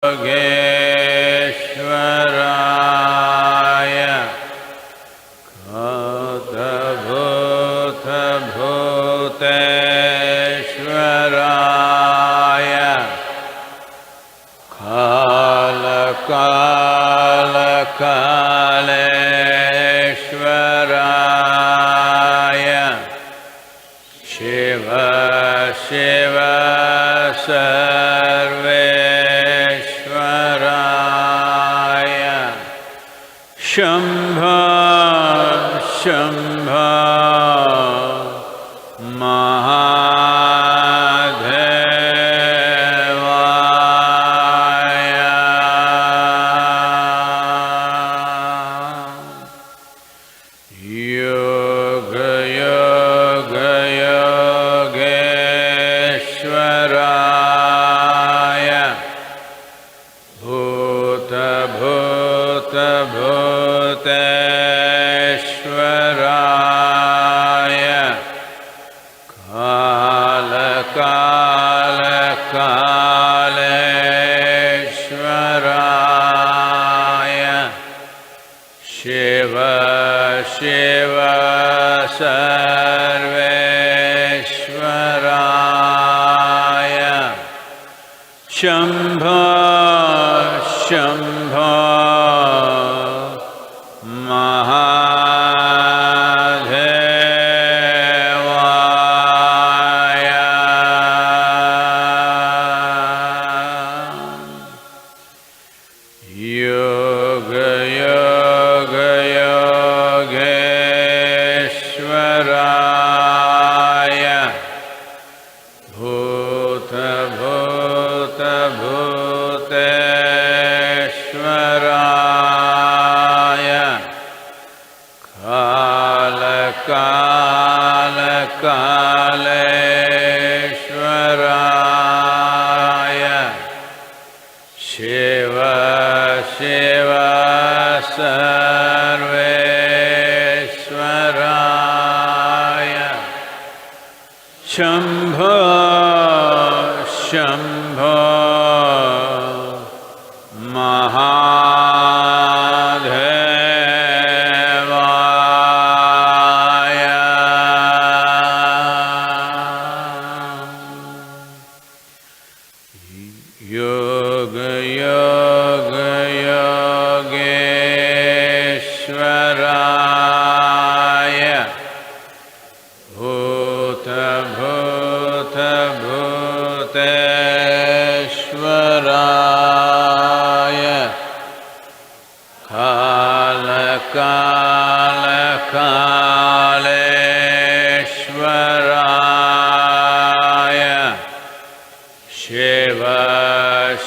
Yogeshwaraya Bhuteshwaraya Kaleshwaraya Shiva Shiva Sarveshwaraya Shambha Shambha Shambha Shambha Mahadevaya Yoga Yoga Yogeshwaraya Bhuta Bhuta Bhuteshwaraya Kala Kala Kaleshwaraya Shiva Shiva Sarveshwaraya Shambha Shambha Mahadevaya Yoga Yoga Yogeshwaraya Bhuta Bhuta Bhuteshwaraya Kala Kala Kaleshwaraya Shiva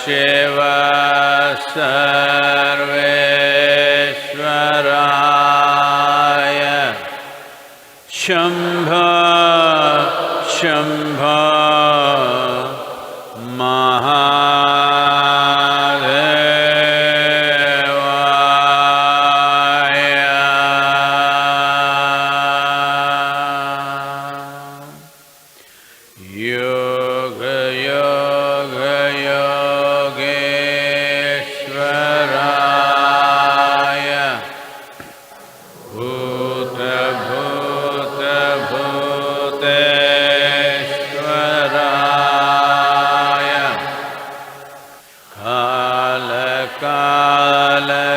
Shiva Sarveshwaraya Shambha Shambha Yoga Yoga Yogeshwaraya Bhuta Bhuta Bhuteshwaraya Kala Kala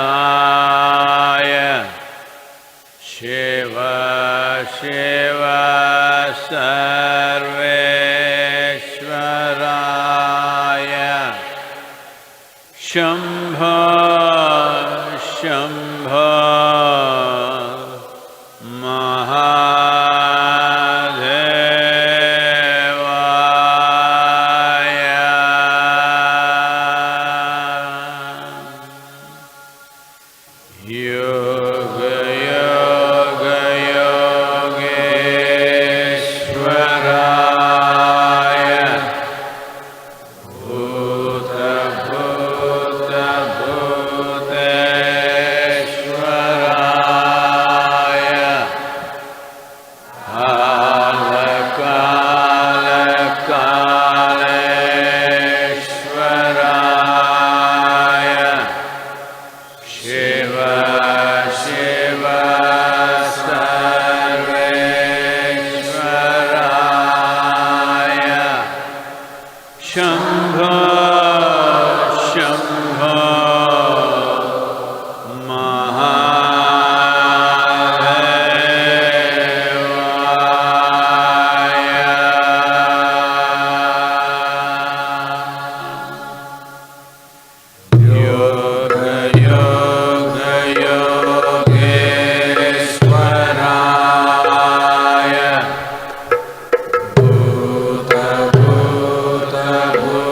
Kaleshwaraya Shiva Shiva Sarveshwaraya Shambha Shambha Mahadevaya Yoga Yoga Yogeshwaraya Bhuta Bhuta Bhuteshwaraya Shambho Shambho Bhuta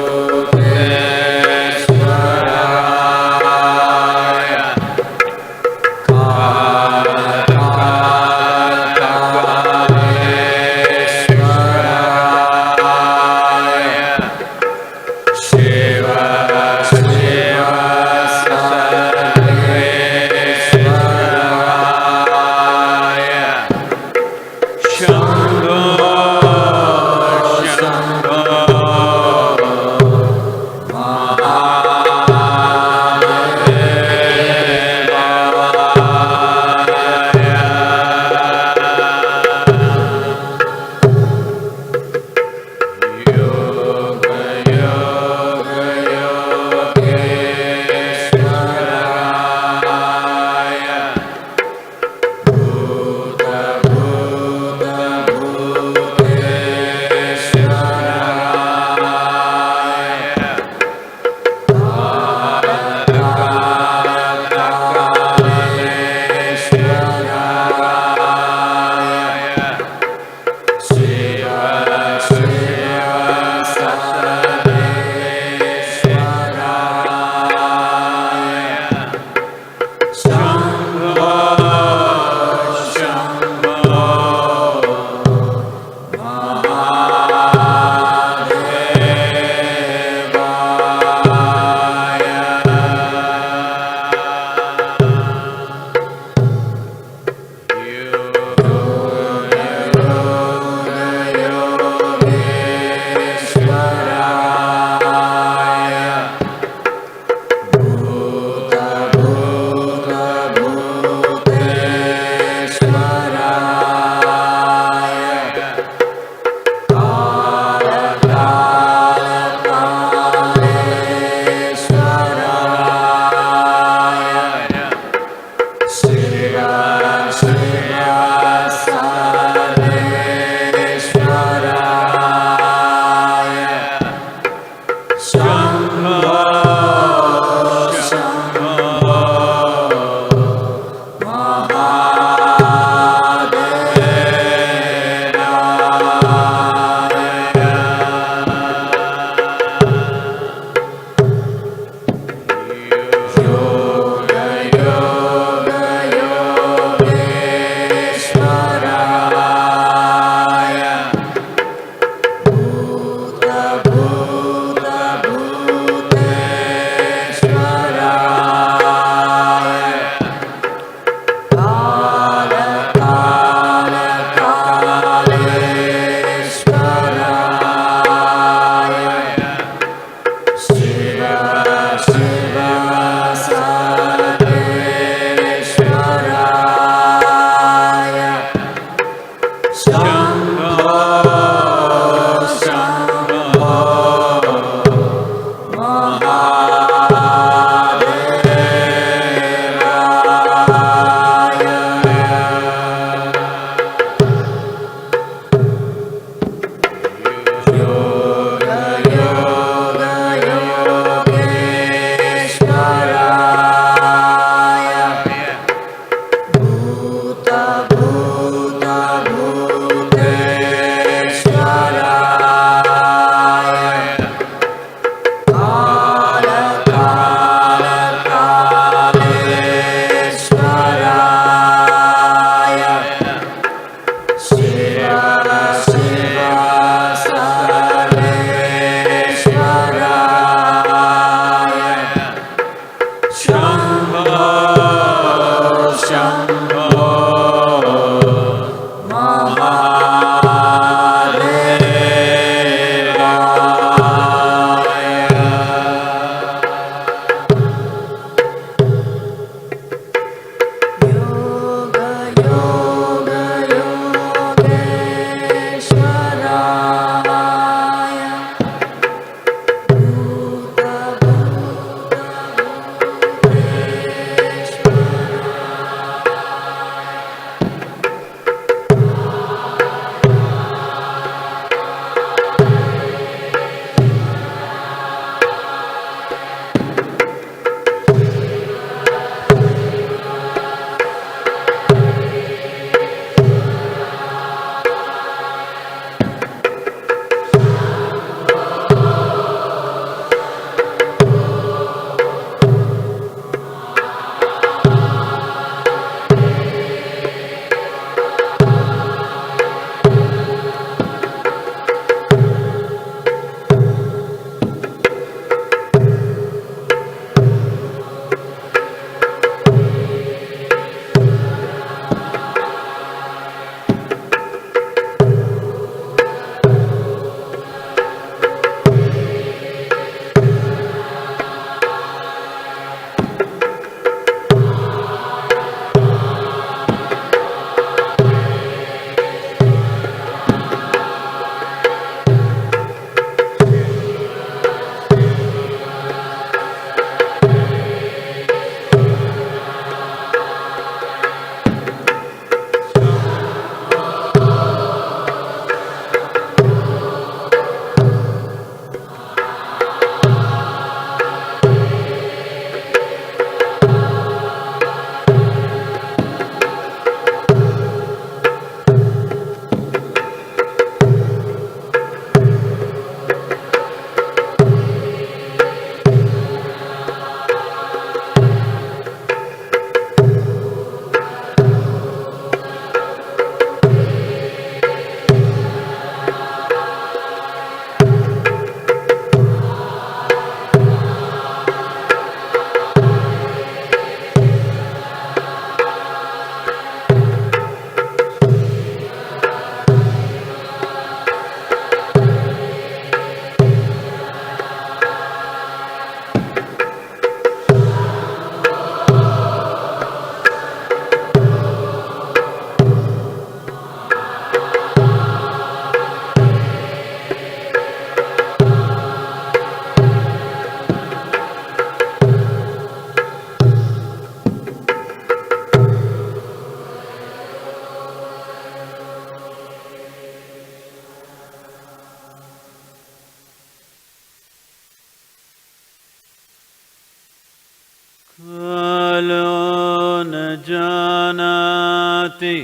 Kalo न जानति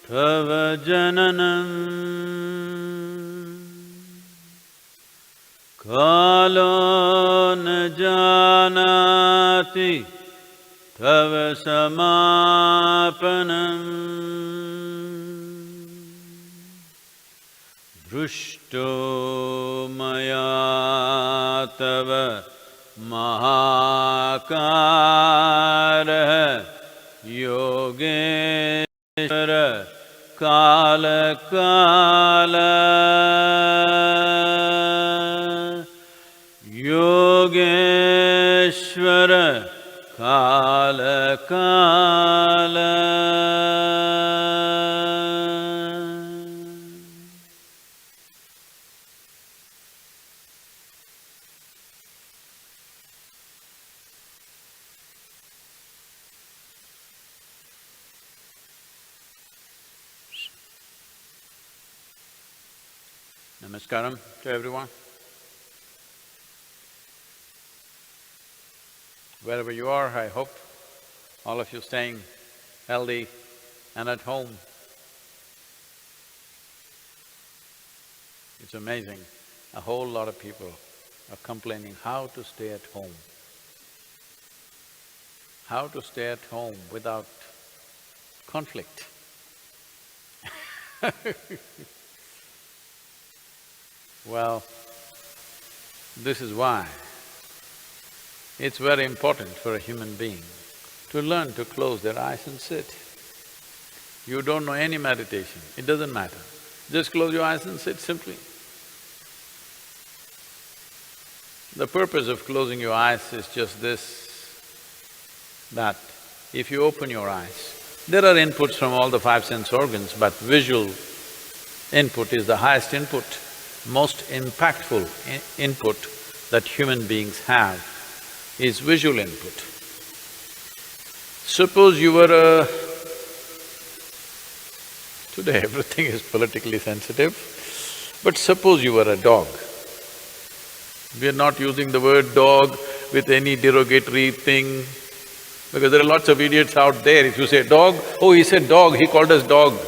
तव जननम् Kalo न जानति तव समापनम् Drushto maya tava mahakara yogeshvara kala kala yogeshvara kala kala Namaskaram to everyone. Wherever you are, I hope all of you staying healthy and at home. It's amazing, a whole lot of people are complaining how to stay at home. How to stay at home without conflict. Well, this is why it's very important for a human being to learn to close their eyes and sit. You don't know any meditation, it doesn't matter. Just close your eyes and sit simply. The purpose of closing your eyes is just this, that if you open your eyes, there are inputs from all the five sense organs, but visual input is the highest input. Most impactful input that human beings have is visual input. Suppose you were a… Today everything is politically sensitive, but suppose you were a dog. We are not using the word dog with any derogatory thing, because there are lots of idiots out there. If you say dog, oh, he said dog, he called us dog.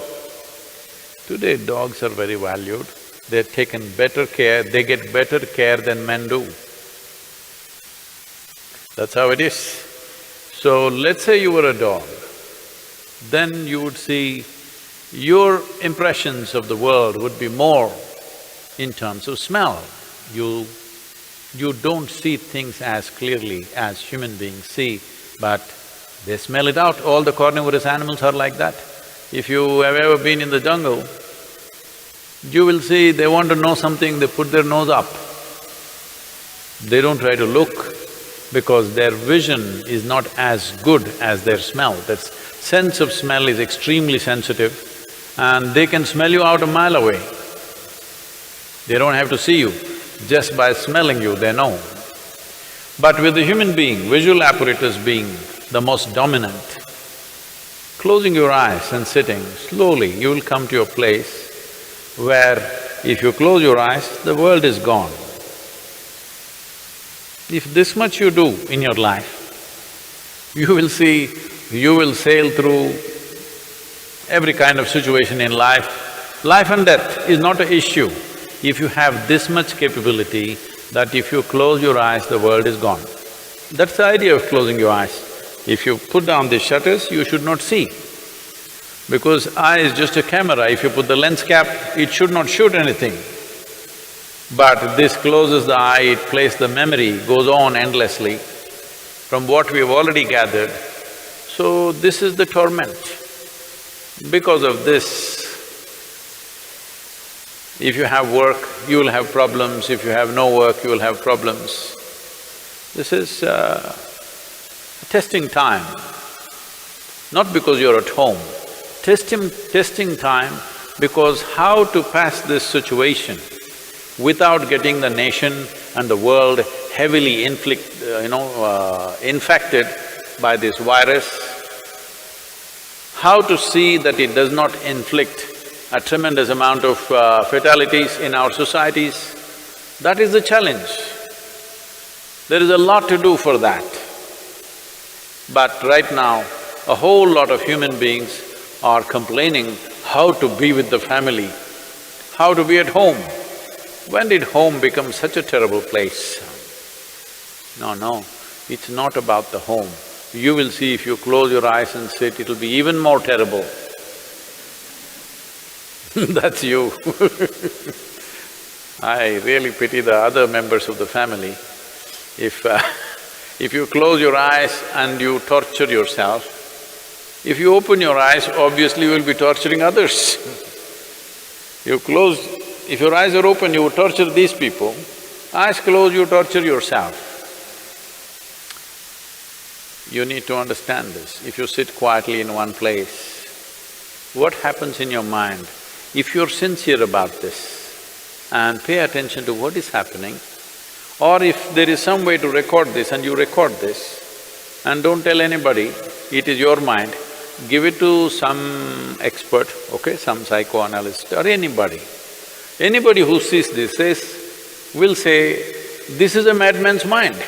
Today dogs are very valued. They're taken better care, they get better care than men do. That's how it is. So let's say you were a dog, then you would see your impressions of the world would be more in terms of smell. You don't see things as clearly as human beings see, but they smell it out. All the carnivorous animals are like that. If you have ever been in the jungle, you will see they want to know something, they put their nose up. They don't try to look because their vision is not as good as their smell. Their sense of smell is extremely sensitive and they can smell you out a mile away. They don't have to see you, just by smelling you they know. But with the human being, visual apparatus being the most dominant, closing your eyes and sitting, slowly you will come to a place where if you close your eyes, the world is gone. If this much you do in your life, you will see, you will sail through every kind of situation in life. Life and death is not an issue if you have this much capability that if you close your eyes, the world is gone. That's the idea of closing your eyes. If you put down the shutters, you should not see. Because eye is just a camera, if you put the lens cap, it should not shoot anything. But this closes the eye, it plays the memory, goes on endlessly from what we have already gathered. So this is the torment. Because of this, if you have work, you will have problems, if you have no work, you will have problems. This is a testing time, not because you're at home. Testing time because how to pass this situation without getting the nation and the world heavily infected by this virus, how to see that it does not inflict a tremendous amount of fatalities in our societies, that is the challenge. There is a lot to do for that. But right now, a whole lot of human beings are complaining how to be with the family, how to be at home. When did home become such a terrible place? No, it's not about the home. You will see if you close your eyes and sit, it'll be even more terrible. That's you. I really pity the other members of the family. If you close your eyes and you torture yourself, if you open your eyes, obviously you will be torturing others. If your eyes are open, you torture these people. Eyes closed, you torture yourself. You need to understand this. If you sit quietly in one place, what happens in your mind? If you're sincere about this and pay attention to what is happening, or if there is some way to record this and you record this and don't tell anybody, it is your mind, give it to some expert, okay, some psychoanalyst or anybody. Anybody who sees this will say, this is a madman's mind.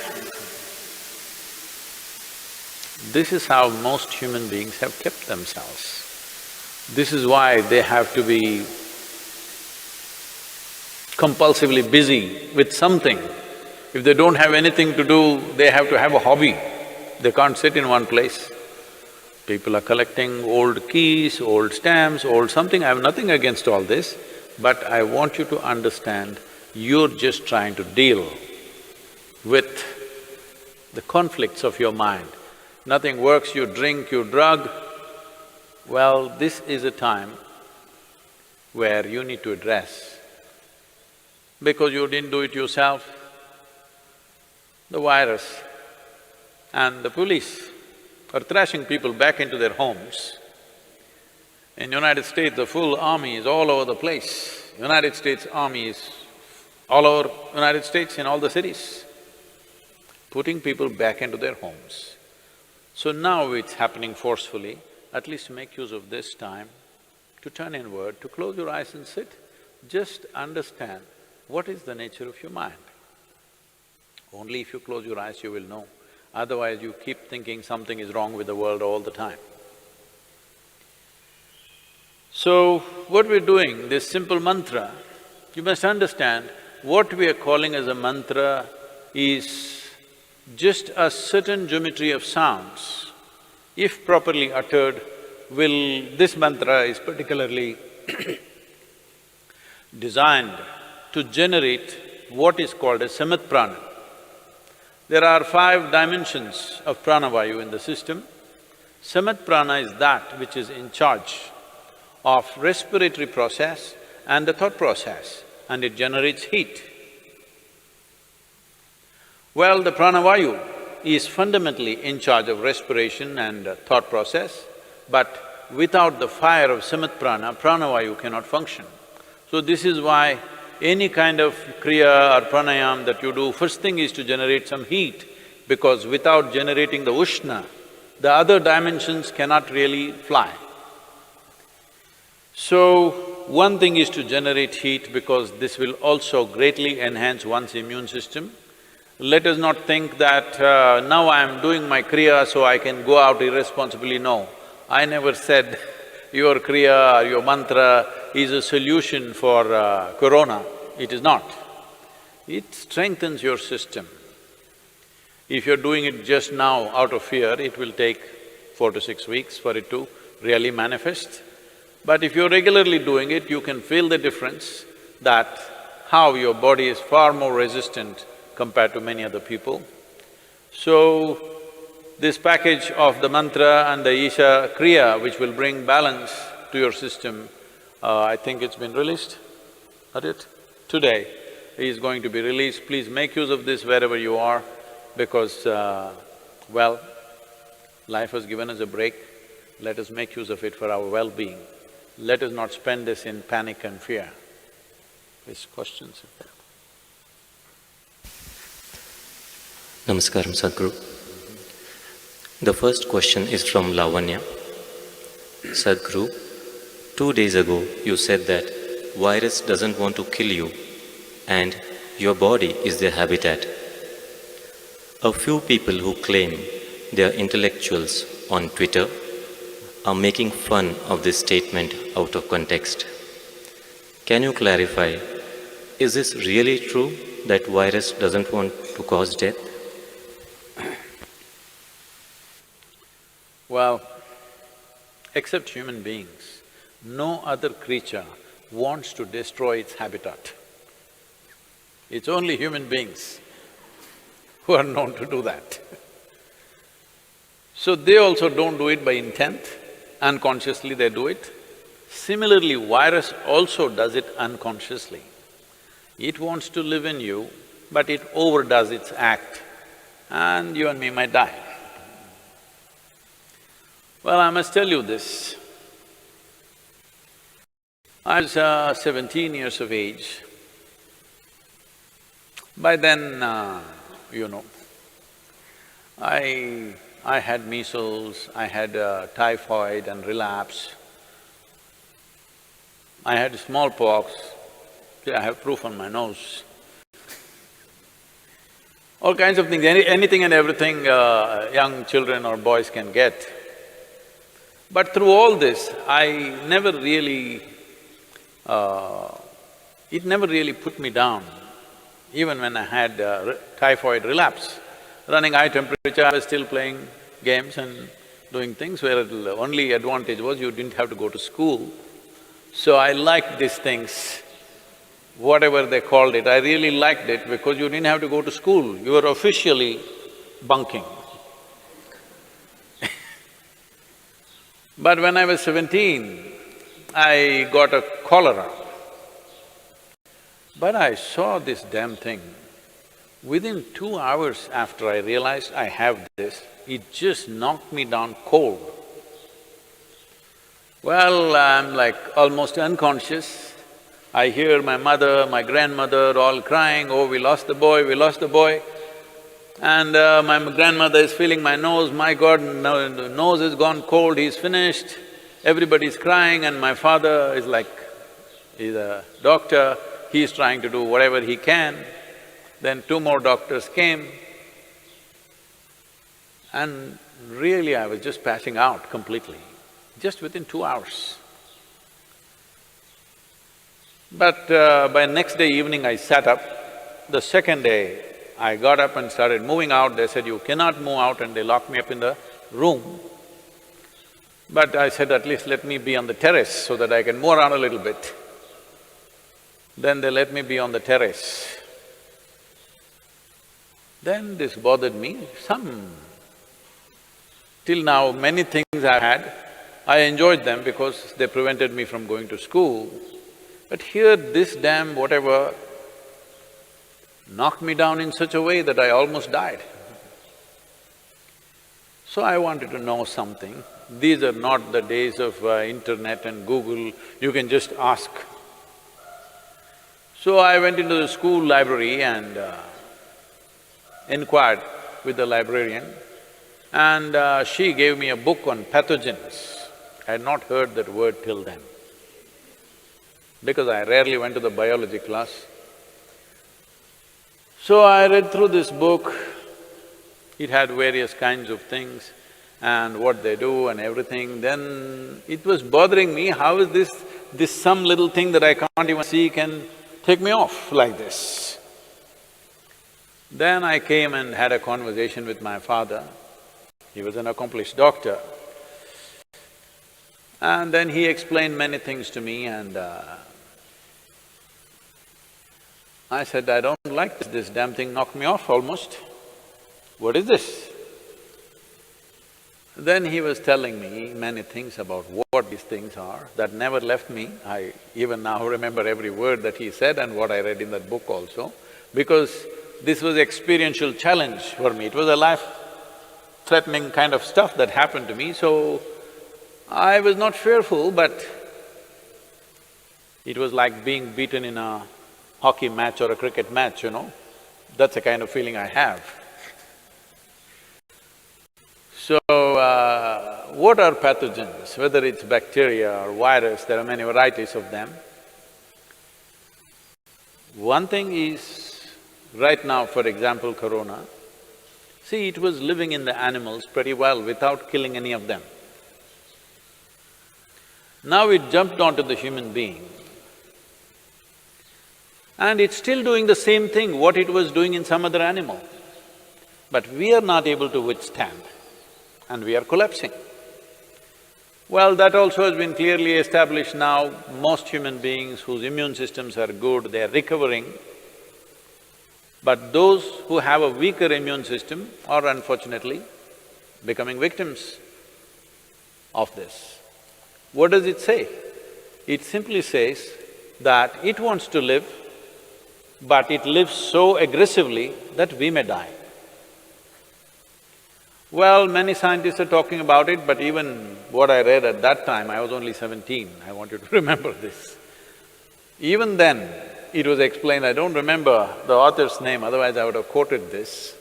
This is how most human beings have kept themselves. This is why they have to be compulsively busy with something. If they don't have anything to do, they have to have a hobby. They can't sit in one place. People are collecting old keys, old stamps, old something. I have nothing against all this, but I want you to understand, you're just trying to deal with the conflicts of your mind. Nothing works, you drink, you drug. Well, this is a time where you need to address. Because you didn't do it yourself, the virus and the police are thrashing people back into their homes. In United States, the full army is all over the place. United States Army is all over United States in all the cities, putting people back into their homes. So now it's happening forcefully. At least make use of this time to turn inward, to close your eyes and sit. Just understand what is the nature of your mind. Only if you close your eyes you will know, otherwise you keep thinking something is wrong with the world all the time. So, what we're doing, this simple mantra, you must understand, what we are calling as a mantra is just a certain geometry of sounds. If properly uttered, this mantra is particularly designed to generate what is called as samat prana. There are 5 dimensions of pranavayu in the system. Samat prana is that which is in charge of respiratory process and the thought process, and it generates heat. Well, the pranavayu is fundamentally in charge of respiration and thought process, but without the fire of samat prana, pranavayu cannot function. So this is why any kind of kriya or pranayam that you do, first thing is to generate some heat, because without generating the ushna, the other dimensions cannot really fly. So, one thing is to generate heat because this will also greatly enhance one's immune system. Let us not think that, now I am doing my kriya so I can go out irresponsibly. No, I never said your kriya or your mantra is a solution for corona. It is not. It strengthens your system. If you're doing it just now out of fear, it will take 4 to 6 weeks for it to really manifest. But if you're regularly doing it, you can feel the difference, that how your body is far more resistant compared to many other people. So, this package of the mantra and the Isha Kriya, which will bring balance to your system, I think it's been released, not it? Today is going to be released. Please make use of this wherever you are, because, well, life has given us a break. Let us make use of it for our well-being. Let us not spend this in panic and fear. Please, questions if there are. Namaskaram, Sadhguru. The first question is from Lavanya. Sadhguru, 2 days ago you said that virus doesn't want to kill you and your body is their habitat. A few people who claim there are intellectuals on Twitter are making fun of this statement out of context. Can you clarify, is this really true that virus doesn't want to cause death? Well, except human beings, no other creature wants to destroy its habitat. It's only human beings who are known to do that. So they also don't do it by intent, unconsciously they do it. Similarly, virus also does it unconsciously. It wants to live in you, but it overdoes its act, and you and me might die. Well, I must tell you this. I was 17 years of age. By then, I had measles, I had typhoid and relapse. I had smallpox. I have proof on my nose. All kinds of things, anything and everything young children or boys can get. But through all this, I never really… it never really put me down. Even when I had typhoid relapse, running high temperature, I was still playing games and doing things where the only advantage was you didn't have to go to school. So I liked these things, whatever they called it, I really liked it because you didn't have to go to school, you were officially bunking. But when I was 17, I got a cholera. But I saw this damn thing. Within 2 hours after I realized I have this, it just knocked me down cold. Well, I'm like almost unconscious. I hear my mother, my grandmother all crying, oh, we lost the boy, we lost the boy. And my grandmother is feeling my nose, my God, the nose has gone cold, he's finished. Everybody's crying and my father is like, he's a doctor, he's trying to do whatever he can. Then 2 more doctors came and really I was just passing out completely, just within 2 hours. But by next day evening I sat up. The second day I got up and started moving out. They said, you cannot move out, and they locked me up in the room. But I said, at least let me be on the terrace so that I can move around a little bit. Then they let me be on the terrace. Then this bothered me, till now many things I've had, I enjoyed them because they prevented me from going to school. But here this damn whatever knocked me down in such a way that I almost died. So I wanted to know something. These are not the days of internet and Google, you can just ask. So I went into the school library and inquired with the librarian, and she gave me a book on pathogens. I had not heard that word till then, because I rarely went to the biology class. So I read through this book. It had various kinds of things and what they do and everything. Then it was bothering me, how is this some little thing that I can't even see can take me off like this? Then I came and had a conversation with my father. He was an accomplished doctor. And then he explained many things to me, and I said, I don't like this damn thing knocked me off almost. What is this? Then he was telling me many things about what these things are that never left me. I even now remember every word that he said and what I read in that book also, because this was experiential challenge for me. It was a life-threatening kind of stuff that happened to me, so I was not fearful, but it was like being beaten in a hockey match or a cricket match, That's the kind of feeling I have. So, what are pathogens? Whether it's bacteria or virus, there are many varieties of them. One thing is, right now, for example, corona, See, it was living in the animals pretty well without killing any of them. Now it jumped onto the human being, and it's still doing the same thing what it was doing in some other animal. But we are not able to withstand, and we are collapsing. Well, that also has been clearly established now. Most human beings whose immune systems are good, they are recovering. But those who have a weaker immune system are unfortunately becoming victims of this. What does it say? It simply says that it wants to live, but it lives so aggressively that we may die. Well, many scientists are talking about it, but even what I read at that time, I was only 17, I want you to remember this. Even then, it was explained, I don't remember the author's name, otherwise I would have quoted this.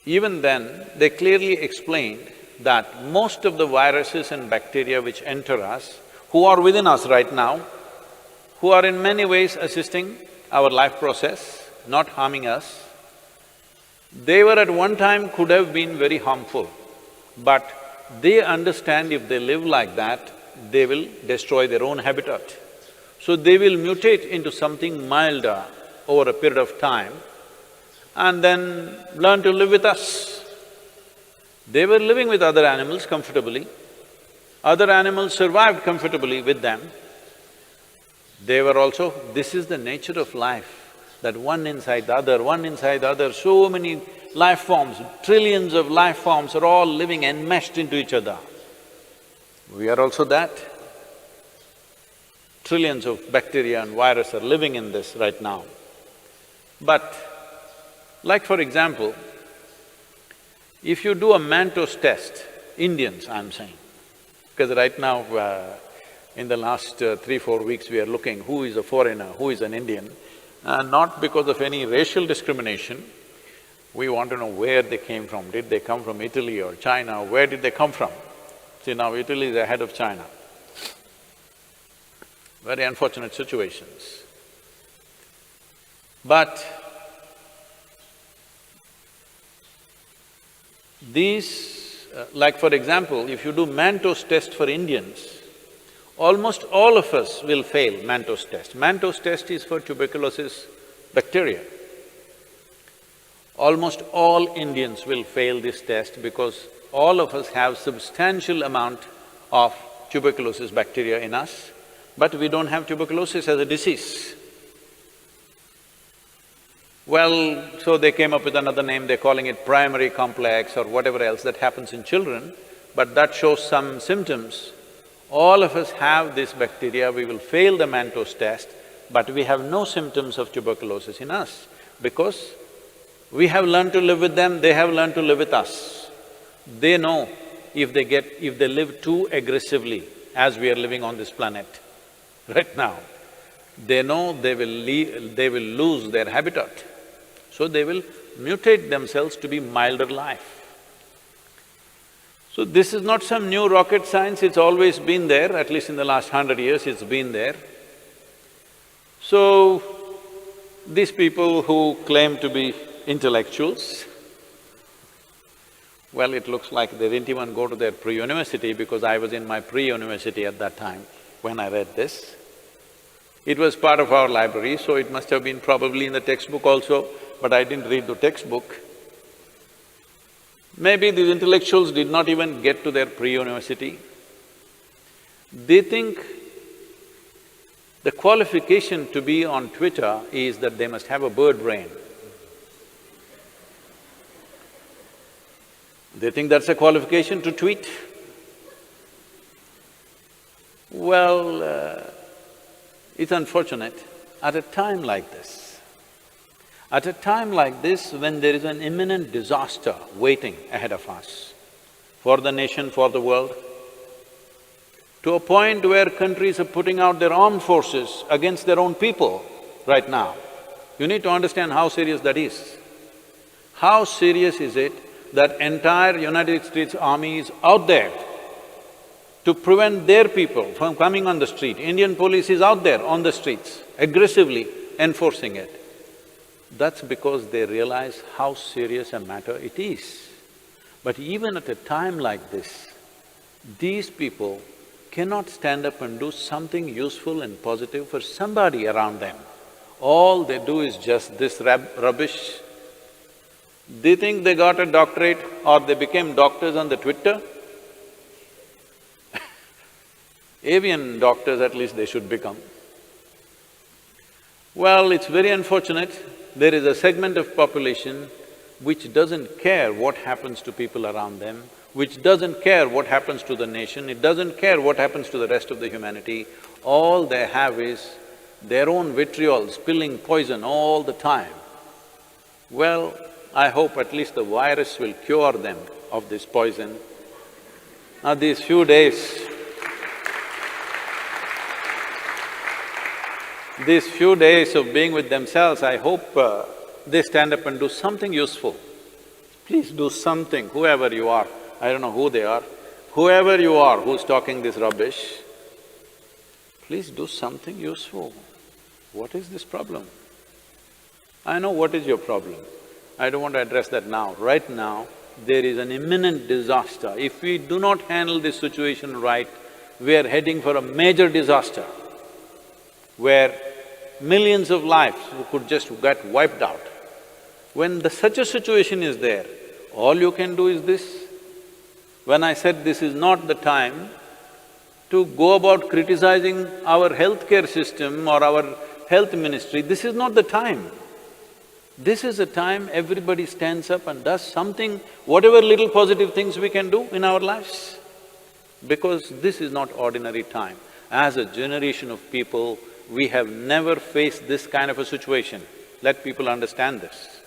Even then, they clearly explained that most of the viruses and bacteria which enter us, who are within us right now, who are in many ways assisting our life process, not harming us, they were at one time could have been very harmful, but they understand if they live like that, they will destroy their own habitat. So they will mutate into something milder over a period of time and then learn to live with us. They were living with other animals comfortably, other animals survived comfortably with them. They were also… This is the nature of life, that one inside the other, one inside the other, so many life forms, trillions of life forms are all living enmeshed into each other. We are also that. Trillions of bacteria and virus are living in this right now. But like for example, if you do a Manto's test, Indians I'm saying, because right now in the last 3-4 weeks we are looking who is a foreigner, who is an Indian, not because of any racial discrimination, we want to know where they came from. Did they come from Italy or China? Where did they come from? See, now Italy is ahead of China. Very unfortunate situations. But these… like for example, if you do Manto's test for Indians, almost all of us will fail Manto's test. Manto's test is for tuberculosis bacteria. Almost all Indians will fail this test because all of us have substantial amount of tuberculosis bacteria in us, but we don't have tuberculosis as a disease. Well, so they came up with another name, they're calling it primary complex or whatever else that happens in children, but that shows some symptoms. All of us have this bacteria, we will fail the Manto's test, but we have no symptoms of tuberculosis in us because we have learned to live with them, they have learned to live with us. They know if they live too aggressively as we are living on this planet right now, they know they will lose their habitat. So they will mutate themselves to be milder life. So this is not some new rocket science, it's always been there, at least in the last 100 years it's been there. So, these people who claim to be intellectuals, well, it looks like they didn't even go to their pre-university because I was in my pre-university at that time when I read this. It was part of our library, so it must have been probably in the textbook also, but I didn't read the textbook. Maybe these intellectuals did not even get to their pre-university. They think the qualification to be on Twitter is that they must have a bird brain. They think that's a qualification to tweet. Well, it's unfortunate, at a time like this, when there is an imminent disaster waiting ahead of us, for the nation, for the world, to a point where countries are putting out their armed forces against their own people right now, you need to understand how serious that is. How serious is it that entire United States Army is out there to prevent their people from coming on the street. Indian police is out there on the streets, aggressively enforcing it. That's because they realize how serious a matter it is. But even at a time like this, these people cannot stand up and do something useful and positive for somebody around them. All they do is just this rubbish. They think they got a doctorate or they became doctors on the Twitter. Avian doctors at least they should become. Well, it's very unfortunate, there is a segment of population which doesn't care what happens to people around them, which doesn't care what happens to the nation, it doesn't care what happens to the rest of the humanity. All they have is their own vitriol, spilling poison all the time. Well, I hope at least the virus will cure them of this poison. Now these few days of being with themselves, I hope they stand up and do something useful. Please do something, whoever you are, I don't know who they are, whoever you are who's talking this rubbish, please do something useful. What is this problem? I know what is your problem. I don't want to address that now. Right now, there is an imminent disaster. If we do not handle this situation right, we are heading for a major disaster where millions of lives could just get wiped out. When such a situation is there, all you can do is this. When I said this is not the time to go about criticizing our healthcare system or our health ministry, this is not the time. This is a time everybody stands up and does something, whatever little positive things we can do in our lives. Because this is not ordinary time. As a generation of people, we have never faced this kind of a situation. Let people understand this.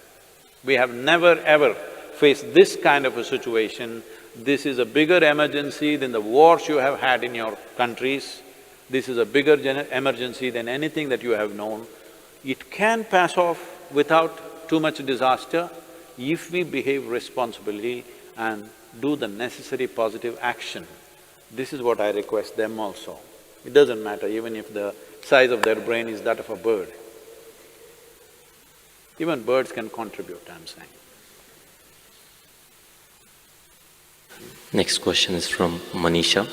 We have never ever faced this kind of a situation. This is a bigger emergency than the wars you have had in your countries. This is a bigger emergency than anything that you have known. It can pass off without too much disaster if we behave responsibly and do the necessary positive action. This is what I request them also. It doesn't matter even if the size of their brain is that of a bird. Even birds can contribute, I'm saying. Next question is from Manisha.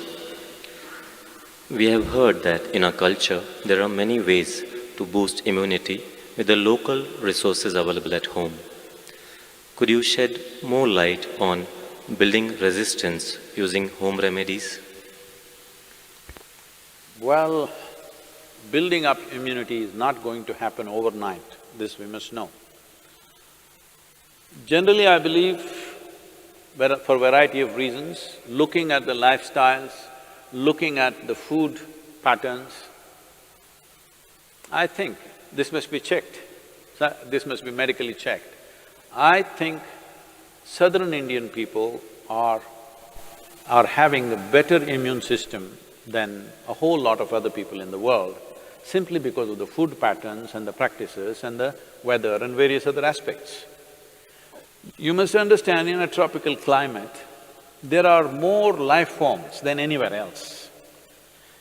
We have heard that in our culture, there are many ways to boost immunity with the local resources available at home. Could you shed more light on building resistance using home remedies? Well, building up immunity is not going to happen overnight, this we must know. Generally, I believe, for a variety of reasons, looking at the lifestyles, looking at the food patterns, I think this must be checked, this must be medically checked. I think southern Indian people are having a better immune system than a whole lot of other people in the world, simply because of the food patterns and the practices and the weather and various other aspects. You must understand, in a tropical climate, there are more life forms than anywhere else.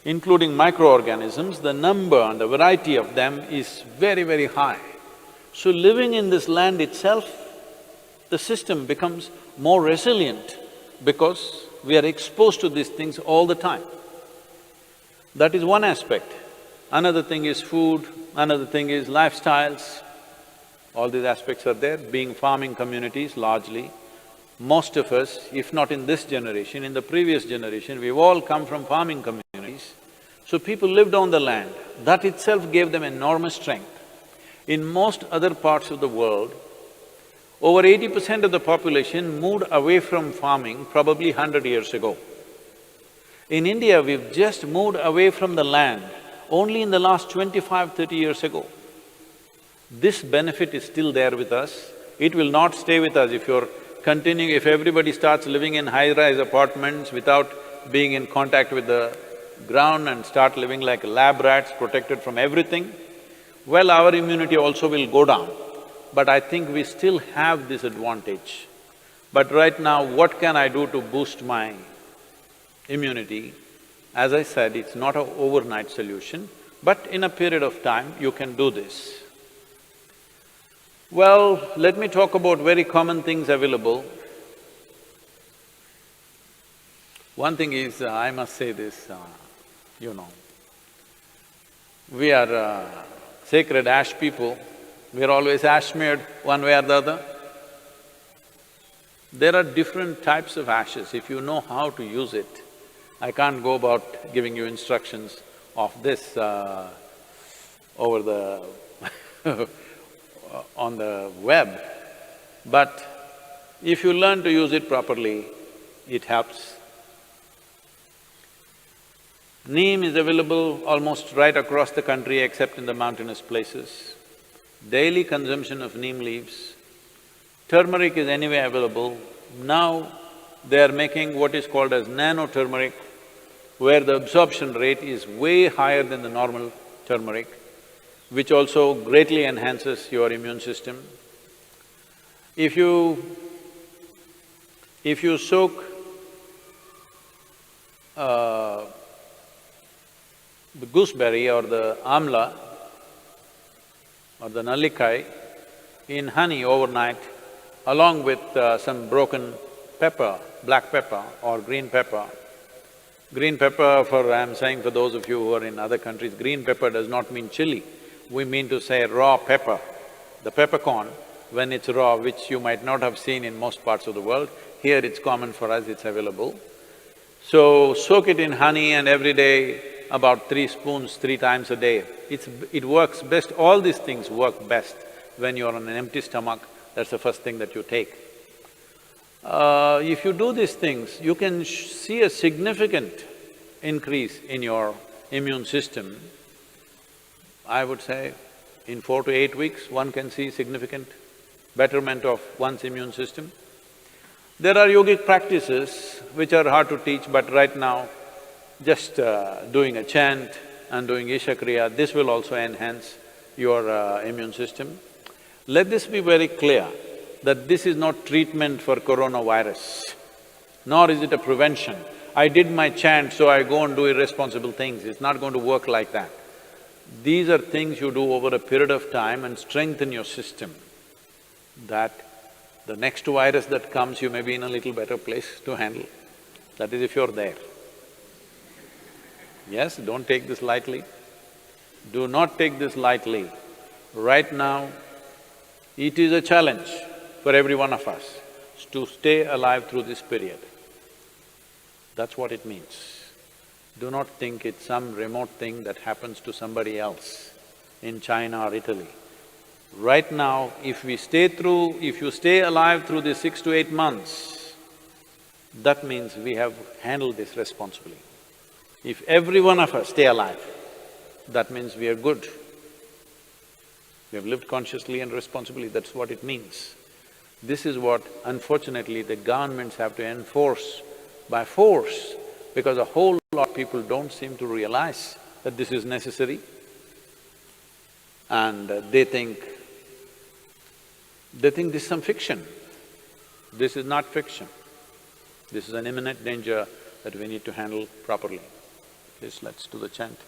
Including microorganisms, the number and the variety of them is very, very high. So living in this land itself, the system becomes more resilient because we are exposed to these things all the time. That is one aspect. Another thing is food, another thing is lifestyles. All these aspects are there, being farming communities largely. Most of us, if not in this generation, in the previous generation, we've all come from farming communities. So people lived on the land, that itself gave them enormous strength. In most other parts of the world, over 80% of the population moved away from farming probably 100 years ago. In India, we've just moved away from the land only in the last 25–30 years ago. This benefit is still there with us. It will not stay with us if you're continuing… if everybody starts living in high-rise apartments without being in contact with the ground and start living like lab rats, protected from everything, well, our immunity also will go down. But I think we still have this advantage. But right now, what can I do to boost my immunity? As I said, it's not an overnight solution, but in a period of time, you can do this. Well, let me talk about very common things available. One thing is, I must say this, we are sacred ash people, we are always ash smeared one way or the other. There are different types of ashes, if you know how to use it. I can't go about giving you instructions of this over the on the web, but if you learn to use it properly, it helps. Neem is available almost right across the country except in the mountainous places. Daily consumption of neem leaves. Turmeric is anyway available. Now they are making what is called as nano-turmeric, where the absorption rate is way higher than the normal turmeric, which also greatly enhances your immune system. If you soak the gooseberry or the amla or the nallikai in honey overnight, along with some broken pepper, black pepper or green pepper. Green pepper I'm saying for those of you who are in other countries, green pepper does not mean chili. We mean to say raw pepper. The peppercorn, when it's raw, which you might not have seen in most parts of the world, here it's common for us, it's available. So, soak it in honey and every day about 3 spoons, 3 times a day. It works best, all these things work best when you're on an empty stomach, that's the first thing that you take. If you do these things, you can see a significant increase in your immune system. I would say in 4 to 8 weeks, one can see significant betterment of one's immune system. There are yogic practices which are hard to teach, but right now, just doing a chant and doing Isha Kriya, this will also enhance your immune system. Let this be very clear that this is not treatment for coronavirus, nor is it a prevention. I did my chant, so I go and do irresponsible things, it's not going to work like that. These are things you do over a period of time and strengthen your system, that the next virus that comes, you may be in a little better place to handle. That is if you're there. Yes, don't take this lightly. Do not take this lightly. Right now, it is a challenge for every one of us to stay alive through this period. That's what it means. Do not think it's some remote thing that happens to somebody else in China or Italy. Right now, if you stay alive through these 6 to 8 months, that means we have handled this responsibly. If every one of us stay alive, that means we are good. We have lived consciously and responsibly, that's what it means. This is what, unfortunately, the governments have to enforce by force, because a whole lot of people don't seem to realize that this is necessary. And they think this is some fiction. This is not fiction. This is an imminent danger that we need to handle properly. Please, let's do the chant.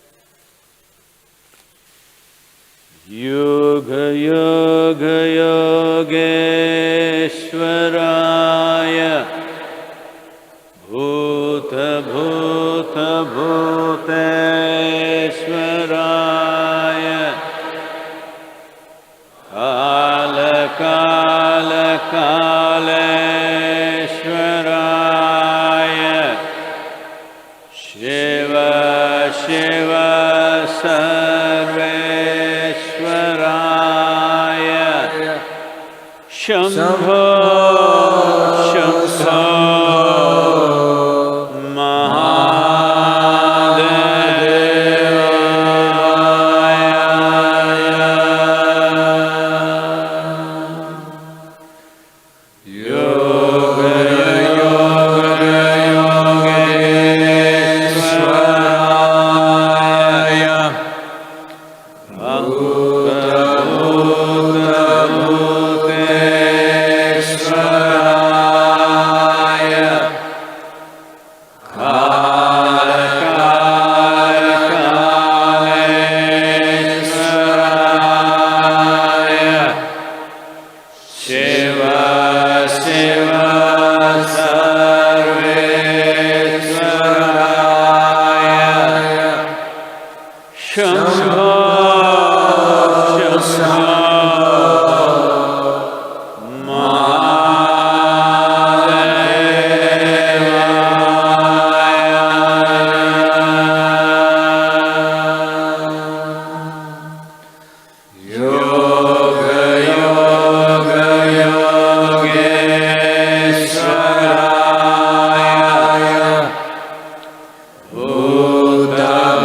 Yoga yoga yogeshwaraya bhuta bhuta bhuteshwaraya kala kala kaleshwaraya shiva shiva sarveshwaraya shambho shambho Buddha